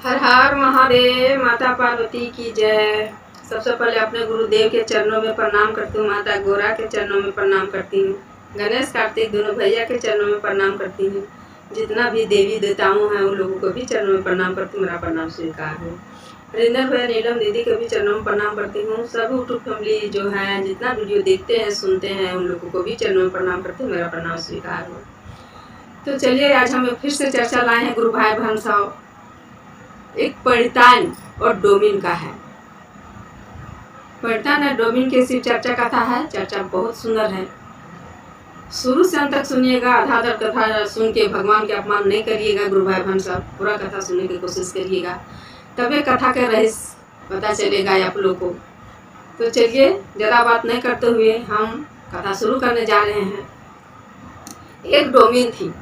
हर हर महादेव। माता पार्वती की जय। सबसे पहले अपने गुरुदेव के चरणों में प्रणाम करती हूँ। माता गोरा के चरणों में प्रणाम करती हूँ। गणेश कार्तिक दोनों भैया के चरणों में प्रणाम करती हूँ। जितना भी देवी देवताओं हैं उन लोगों को भी चरणों में प्रणाम करती हूँ। मेरा प्रणाम स्वीकार हो। हरिंदर भैया नीलम दीदी को भी चरणों में प्रणाम करती हूँ। सब यूट्यूब फैमिली जो है जितना वीडियो देखते हैं सुनते हैं उन लोगों को भी चरणों में प्रणाम करती हूँ। मेरा प्रणाम स्वीकार हो। तो चलिए आज हम फिर से चर्चा लाए हैं गुरु भाई बहन साहब। एक परितान और डोमिन का है। परितान और डोमिन की सिर्फ चर्चा कथा है। चर्चा बहुत सुंदर है। शुरू से अंत तक सुनिएगा। आधा कथा सुन के भगवान के अपमान नहीं करिएगा। गुरु भाई बहन साहब पूरा कथा सुनने की कोशिश करिएगा, तभी कथा का रहस्य पता चलेगा आप लोग को। तो चलिए ज़्यादा बात नहीं करते हुए हम कथा शुरू करने जा रहे हैं। एक डोमिन थी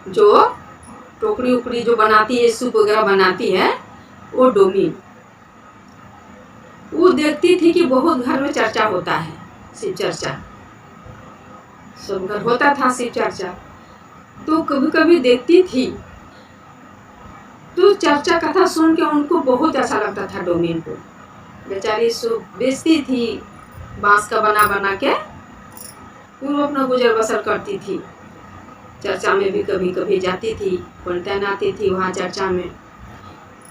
जो टोकरी उकरी जो बनाती है, सूप वगैरह बनाती है, वो डोमिन। वो देखती थी कि बहुत घर में चर्चा होता है, शिव चर्चा। सब घर होता था शिव चर्चा। तो कभी कभी देखती थी तो चर्चा कथा सुन के उनको बहुत अच्छा लगता था। डोमिन को बेचारी सूप बेचती थी, बांस का बना बना के वो अपना गुजर बसर करती थी। चर्चा में भी कभी कभी जाती थी, पंडितान आती थी वहाँ चर्चा में।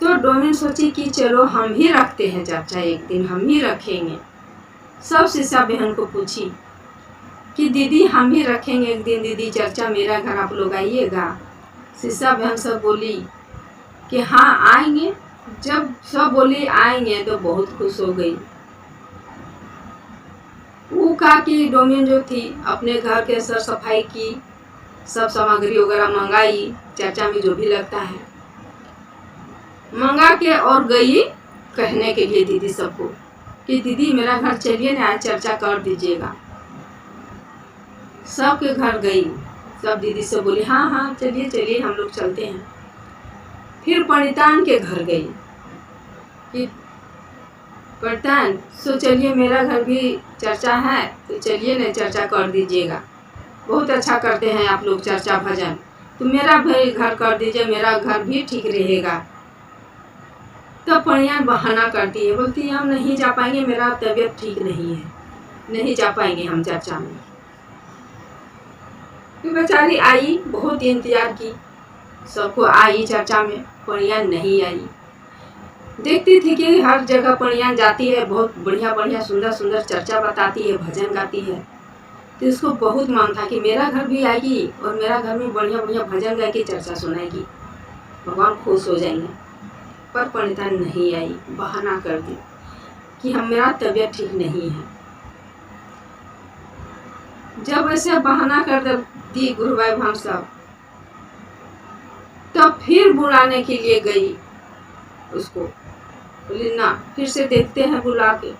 तो डोमिन सोची कि चलो हम ही रखते हैं चर्चा, एक दिन हम ही रखेंगे। सब शिष्या बहन को पूछी कि दीदी हम ही रखेंगे एक दिन, दीदी चर्चा मेरा घर आप लोग आइएगा। शिष्या बहन सब बोली कि हाँ आएंगे। जब सब बोली आएंगे तो बहुत खुश हो गई। वो कहा कि डोमिन जो थी अपने घर के सर सफाई की, सब सामग्री वगैरह मंगाई, चर्चा में जो भी लगता है मंगा के, और गई कहने के लिए दीदी सबको कि दीदी मेरा घर चलिए ना, आज चर्चा कर दीजिएगा। सबके घर गई, सब दीदी से बोली हाँ हाँ चलिए चलिए हम लोग चलते हैं। फिर पंडितान के घर गई कि पंडितान सो चलिए मेरा घर भी चर्चा है, तो चलिए ना चर्चा कर दीजिएगा। बहुत अच्छा करते हैं आप लोग चर्चा भजन, तो मेरा भी घर कर दीजिए, मेरा घर भी ठीक रहेगा। तो पंडितान बहाना करती है, बोलती है हम नहीं जा पाएंगे, मेरा तबीयत ठीक नहीं है, नहीं जा पाएंगे हम चर्चा में। तो बेचारी आई, बहुत इंतजार की, सबको आई चर्चा में, पंडितान नहीं आई। देखती थी कि हर जगह पंडितान जाती है, बहुत बढ़िया बढ़िया सुंदर सुंदर चर्चा बताती है, भजन गाती है। तो इसको बहुत मन था कि मेरा घर भी आएगी और मेरा घर में बढ़िया बढ़िया भजन गा के चर्चा सुनाएगी, भगवान खुश हो जाएंगे। पर पंडितान नहीं आई, बहाना कर दी कि हम मेरा तबीयत ठीक नहीं है। जब ऐसे बहाना कर दी गुरु भाई बहन साहब, तब फिर बुलाने के लिए गई उसको, बोली ना फिर से देखते हैं बुला के।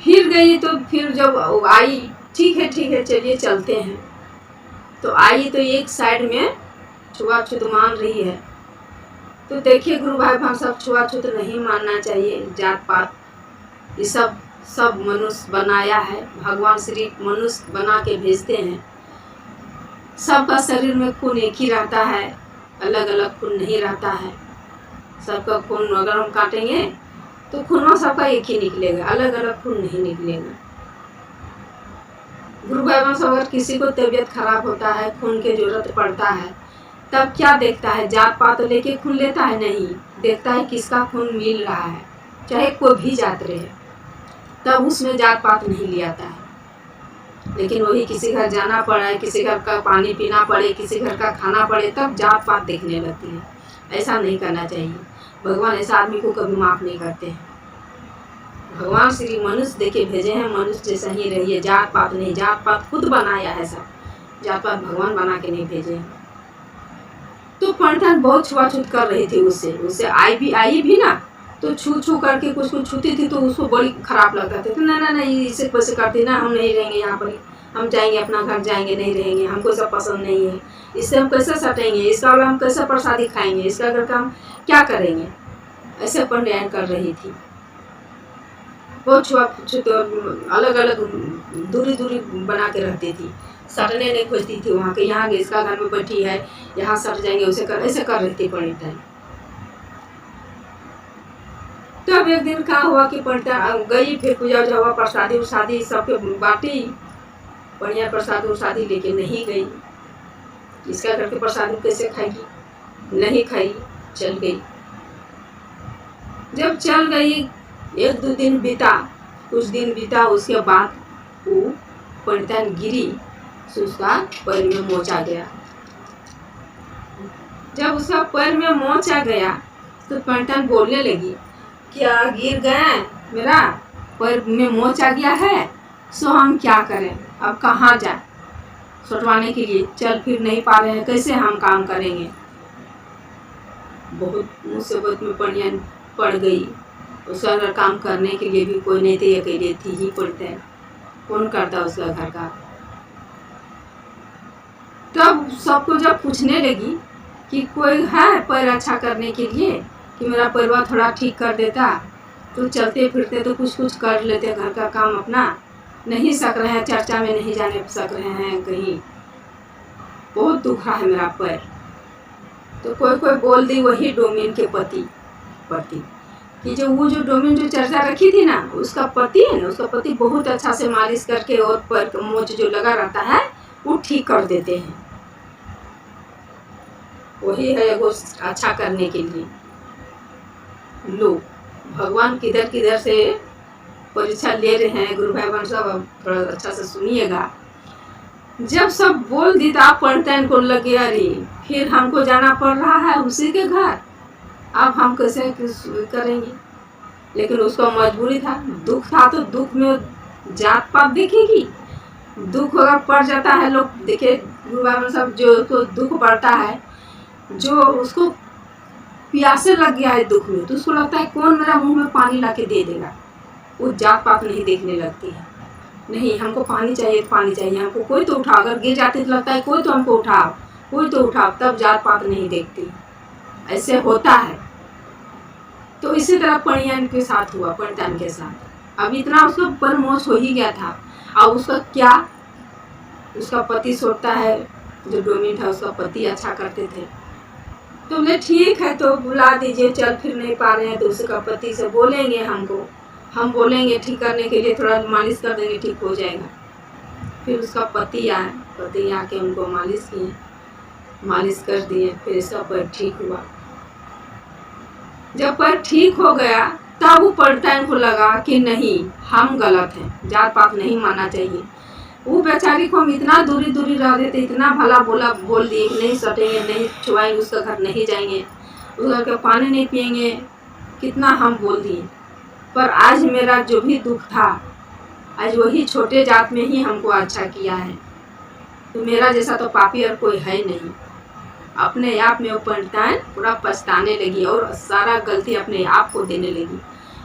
फिर गई तो फिर जब आई, ठीक है चलिए चलते हैं। तो आई तो एक साइड में छुआछूत मान रही है। तो देखिए गुरु भाई बहन सब छुआछूत नहीं मानना चाहिए। जात पात ये सब मनुष्य बनाया है, भगवान श्री मनुष्य बना के भेजते हैं। सबका शरीर में खून एक ही रहता है, अलग अलग खून नहीं रहता है। सबका खून अगर हम काटेंगे तो खून सबका एक ही निकलेगा, अलग अलग खून नहीं निकलेगा। गुरु भाई बहन अगर किसी को तबीयत खराब होता है, खून की जरूरत पड़ता है, तब क्या देखता है? जात पात लेके खून लेता है? नहीं, देखता है किसका खून मिल रहा है, चाहे कोई भी जात रहे, तब उसमें जात पात नहीं ले आता है। लेकिन वही किसी घर जाना पड़े, किसी घर का पानी पीना पड़े, किसी घर का खाना पड़े, तब जात पात देखने लगती है। ऐसा नहीं करना चाहिए। भगवान ऐसा आदमी को कभी माफ नहीं करते हैं। भगवान श्री मनुष्य देके भेजे हैं, मनुष्य जैसा ही रहिए, जात पात नहीं। जात पात खुद बनाया है सब, जात पात भगवान बना के नहीं भेजे हैं। तो पंडितान बहुत छुआछूत कर रही थी उससे आई भी ना, तो छू करके कुछ छूती थी तो उसको बड़ी खराब लगता था। तो ना इसे कैसे करती ना, हम नहीं रहेंगे यहाँ पर, हम जाएंगे अपना घर, जाएंगे नहीं रहेंगे, हमको सब पसंद नहीं है, इससे हम कैसे सटेंगे, इसका वाला हम कैसे प्रसादी खाएंगे, इसका घर का हम क्या करेंगे, ऐसे पंडितान कर रही थी। बहुत छुआछूत अलग अलग दूरी बना के रहती थी। सटने नहीं खोजती थी वहाँ के, यहाँ इसका घर में बैठी है, यहाँ सट जाएंगे, उसे कर ऐसे कर रही थी पंडिताइन। तब एक दिन क्या हुआ कि पंडिताइन गई, फिर पूजा उजा हुआ, प्रसादी उसादी सबके बांटी, बढ़िया प्रसाद उसादी लेके नहीं गई। इसका घर के प्रसादी कैसे खाएगी, नहीं खाई, चल गई। जब चल गई 1-2 दिन बीता, कुछ दिन बीता, उसके बाद वो पंडिताइन गिरी तो उसका पैर में मोच आ गया। जब उसका पैर में मोच आ गया तो पंडिताइन बोलने लगी, क्या गिर गए, मेरा पैर में मोच आ गया है, सो हम क्या करें, अब कहाँ जाए छुटवाने के लिए, चल फिर नहीं पा रहे हैं, कैसे हम काम करेंगे। बहुत मुसीबत में पंडिताइन पड़ गई। उसका काम करने के लिए भी कोई नहीं थे, अकेले थी ही पंडिताइन, कौन करता उसका घर का। तब सबको जब पूछने लगी कि कोई है पैर अच्छा करने के लिए, कि मेरा पैरवा थोड़ा ठीक कर देता तो चलते फिरते तो कुछ कुछ कर लेते घर का काम अपना, नहीं सक रहे हैं, चर्चा में नहीं जाने सक रहे हैं कहीं, बहुत दुख रहा है मेरा पैर। तो कोई कोई बोल दी वही डोमिन के पति कि जो वो जो डोमिन जो चर्चा रखी थी ना, उसका पति है ना, उसका पति बहुत अच्छा से मालिश करके और पैर मोच जो लगा रहता है वो ठीक कर देते हैं, वही है वो अच्छा करने के लिए। लोग भगवान किधर किधर से परीक्षा ले रहे हैं, गुरु भाई बहन सब अब थोड़ा अच्छा से सुनिएगा। जब सब बोल दी तो पंडिताइन को लगे अरे फिर हमको जाना पड़ रहा है उसी के घर, अब हम कैसे करेंगे। लेकिन उसको मजबूरी था, दुख था, तो दुख में जात पात देखेगी, दुख अगर पड़ जाता है, लोग देखे गुरु भाई सब जो उसको दुख पड़ता है, जो उसको प्यासे लग गया है दुख में, तो उसको लगता है कौन मेरा मुंह में पानी ला के दे देगा, वो जात पात नहीं देखने लगती है, नहीं हमको पानी चाहिए, पानी चाहिए हमको, कोई तो उठाओ, अगर गिर जाती तो लगता है कोई तो हमको उठाओ, कोई तो उठाओ, तब जात पात नहीं देखती, ऐसे होता है। तो इसी तरह पंडिताइन के साथ हुआ, पंडिताइन के साथ अब इतना उसको पर मोच हो ही गया था। अब उसका क्या, उसका पति सोचता है, जो डोमिन था उसका पति अच्छा करते थे, तो बोले ठीक है तो बुला दीजिए, चल फिर नहीं पा रहे हैं तो उसका पति से बोलेंगे, हम बोलेंगे ठीक करने के लिए, थोड़ा मालिश कर देंगे ठीक हो जाएगा। फिर उसका पति आके उनको मालिश किए, मालिश कर दिए, फिर इसका पैर ठीक हुआ। जब पैर ठीक हो गया तब वो पंडिताइन को लगा कि नहीं हम गलत हैं, जात पात नहीं मानना चाहिए। वो बेचारी को हम इतना दूरी रह देते, इतना भला बोल दिए कि नहीं सटेंगे, नहीं छुआएंगे, उसका घर नहीं जाएंगे, उस घर का पानी नहीं पिएंगे, कितना हम बोल दिए। पर आज मेरा जो भी दुख था, आज वही छोटे जात में ही हमको अच्छा किया है, तो मेरा जैसा तो पापी और कोई है नहीं। अपने आप में वो पंडिताइन पूरा पछताने लगी और सारा गलती अपने आप को देने लगी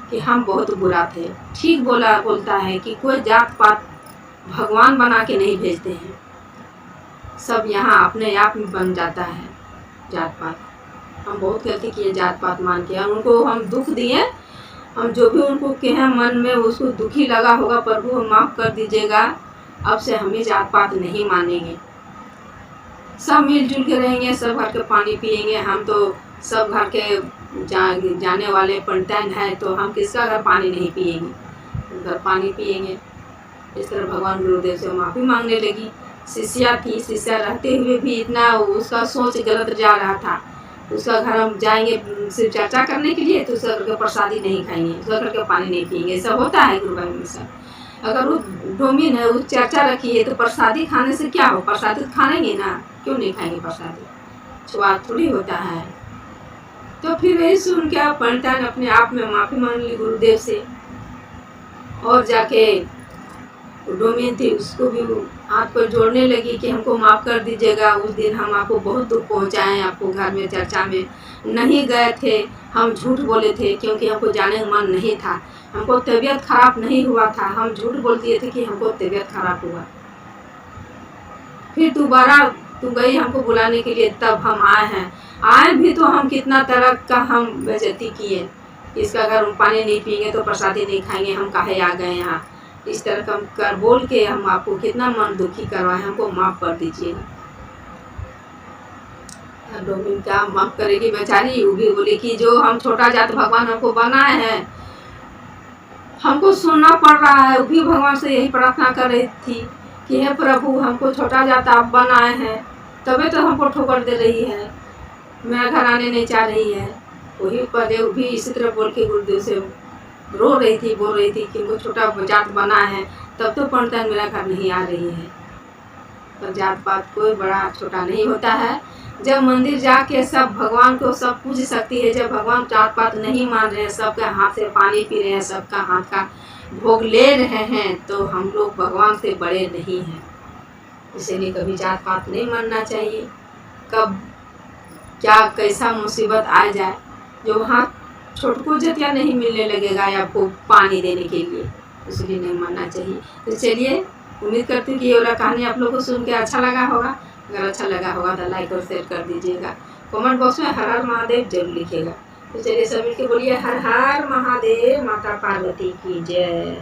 कि हम बहुत बुरा थे। ठीक बोलता है कि कोई जात पात भगवान बना के नहीं भेजते हैं, सब यहाँ अपने आप में बन जाता है जात पात। हम बहुत गलती किए जात पात मान के, उनको हम दुख दिए, हम जो भी उनको कहें मन में उसको दुखी लगा होगा, प्रभु माफ़ कर दीजिएगा, अब से हमें जात पात नहीं मानेंगे, सब मिलजुल के रहेंगे, सब घर के पानी पिएंगे। हम तो सब घर के जाने वाले पंडिताइन हैं, तो हम किसका घर पानी नहीं पिएंगे, घर पानी पिएंगे। इस तरह भगवान गुरुदेव से माफ़ी मांगने लगी। शिष्या थी, शिष्या रहते हुए भी इतना उसका सोच गलत जा रहा था। उसका घर हम जाएंगे सिर्फ चर्चा करने के लिए, तो उसका घर का प्रसादी नहीं खाएंगे, उसका घर का पानी नहीं पिएंगे, ऐसा होता है गुरु भाई में सब। अगर वो डोमिन है, वो चर्चा रखी है, तो प्रसादी खाने से क्या हो, प्रसादी तो खाएंगे ना, क्यों नहीं खाएंगे प्रसादी, स्वाद थोड़ी होता है। तो फिर वही सुन के पंडिताइन अपने आप में माफ़ी मांग ली गुरुदेव से, और जाके डोमिन थी उसको भी हाथ पर जोड़ने लगी कि हमको माफ़ कर दीजिएगा, उस दिन हम आपको बहुत दुख पहुंचाएं, आपको घर में चर्चा में नहीं गए थे, हम झूठ बोले थे क्योंकि हमको जाने का मन नहीं था, हमको तबीयत खराब नहीं हुआ था, हम झूठ बोल दिए थे कि हमको तबीयत खराब हुआ। फिर दोबारा तू गई हमको बुलाने के लिए, तब हम आए भी तो हम कितना तरह का हम बेइज्जती किए, इसका अगर हम पानी नहीं पिएंगे तो प्रसादी नहीं खाएंगे, हम काहे आ गए यहाँ, इस तरह कम कर बोल के हम आपको कितना मन दुखी करवाए, हमको माफ़ कर दीजिएगा। डोमिन क्या माफ़ करेगी बेचारी, वो भी बोली कि जो हम छोटा जात भगवान हमको बनाए हैं, हमको सुनना पड़ रहा है। वो भी भगवान से यही प्रार्थना कर रही थी कि हे प्रभु, हमको छोटा जात आप बनाए हैं, तभी तो हमको ठोकर दे रही है, मेरा घर आने नहीं चाह रही है। वही पदे भी इसी तरह बोल के गुरुदेव से रो रही थी, बोल रही थी कि उनको छोटा जात बना है, तब तो पंडित मेरा घर नहीं आ रही है। पर जात पात कोई बड़ा छोटा नहीं होता है। जब मंदिर जाके सब भगवान को सब पूज सकती है, जब भगवान जात पात नहीं मान रहे हैं, सबके हाथ से पानी पी रहे हैं, सबका हाथ का भोग ले रहे हैं, तो हम लोग भगवान से बड़े नहीं हैं। इसीलिए कभी जात पात नहीं मानना चाहिए। कब क्या कैसा मुसीबत आ जाए, जो वहाँ छोटको जतिया नहीं मिलने लगेगा आपको पानी देने के लिए, इसलिए नहीं मानना चाहिए। तो चलिए, उम्मीद करती हूँ कि ये वाला कहानी आप लोगों को सुन के अच्छा लगा होगा। अगर अच्छा लगा होगा तो लाइक और शेयर कर दीजिएगा। कमेंट बॉक्स में हर हर महादेव जरूर लिखिएगा। तो चलिए सब मिलके बोलिए हर हर महादेव, माता पार्वती की जय।